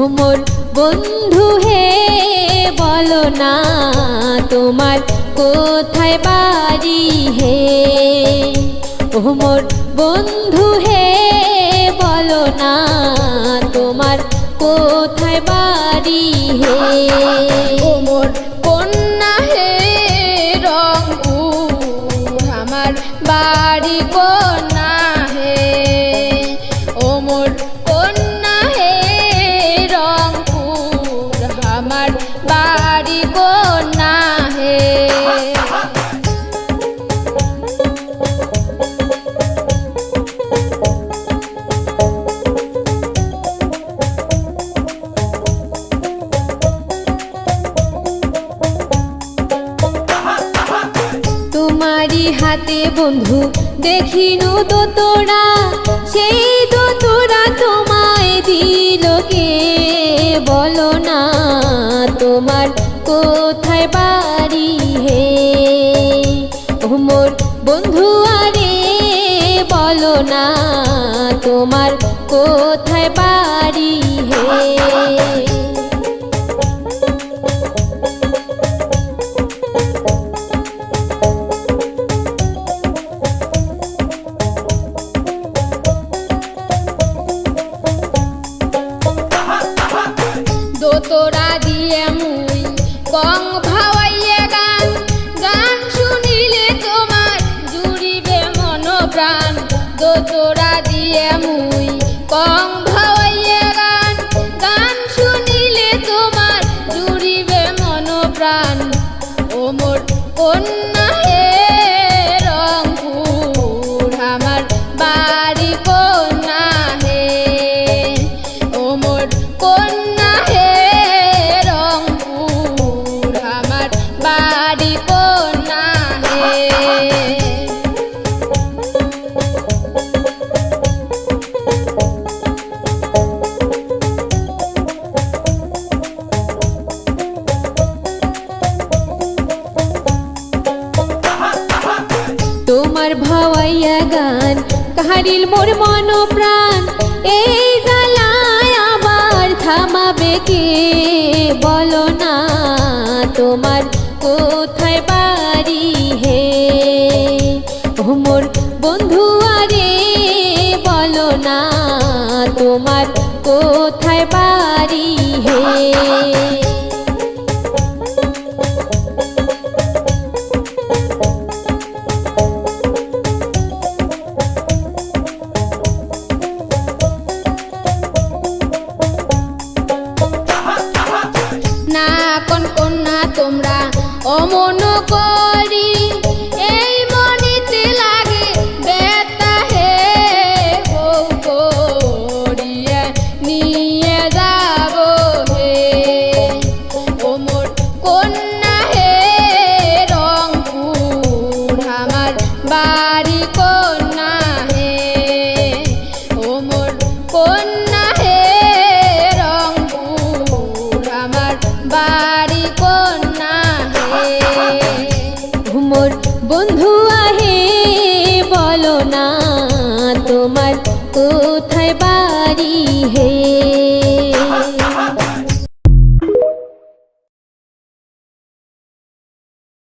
মোর বন্ধু হে বলো না তোমার কোথায় বাড়ি হে। ও মোর বন্ধু হে বলো না তোমার কোথায় বাড়ি হে। ও মোর কন্যা হে রংপুর আমার বাড়ি কন্যা হে। ও মোর কন্যা হে রংপুর আমার বাড়ি কন্যা হে। তোমারি হাতে বন্ধু দেখিনু তো তোরা, সেই তো তোরা তোমায় দিল কে বলো না তোমার কোথায় বাড়ি হে। ও মোর বন্ধু আরে বলো না তোমার কোথায় বাড়ি হে। দোতরা দিয়ে মুই কং ভাওয়াইয়ে গান, গান শুনিলে তোমার জুড়িবে মন প্রাণ। দোতরা দিয়ে মুই কং ভাওয়াইয়ে গান, গান শুনিলে তোমার জুড়িবে মন প্রাণ। ও মোর কন্যা হে রংপুর আমার বাড়ি কন্যা হে। ও মোর কন্যা হে রংপুর আমার বাড়ি কন্যা হে। তোমার ভাওয়াইয়া গান কাহারিল মোর মন প্রাণ, এই জ্বালায় আবার থামাবে কে বলো না তোমার কোথায় বাড়ি হে। ও মোর বন্ধু আরে বলো না তোমার কোথায় বাড়ি হে। না কোন কন্যা তোমরা অমন করি, এই মনিতে লাগে বেতা হে। বউ করিয়া নিয়ে যাব হে। ও মোর কন্যা হে রংপুর আমার বাড়ি কন্যা হে। ও মোর কন্যা হে রংপুর আমার বাড়ি কন্যা হে। মোর বন্ধু আহে বলো না তোমার কোথায় বাড়ি হে।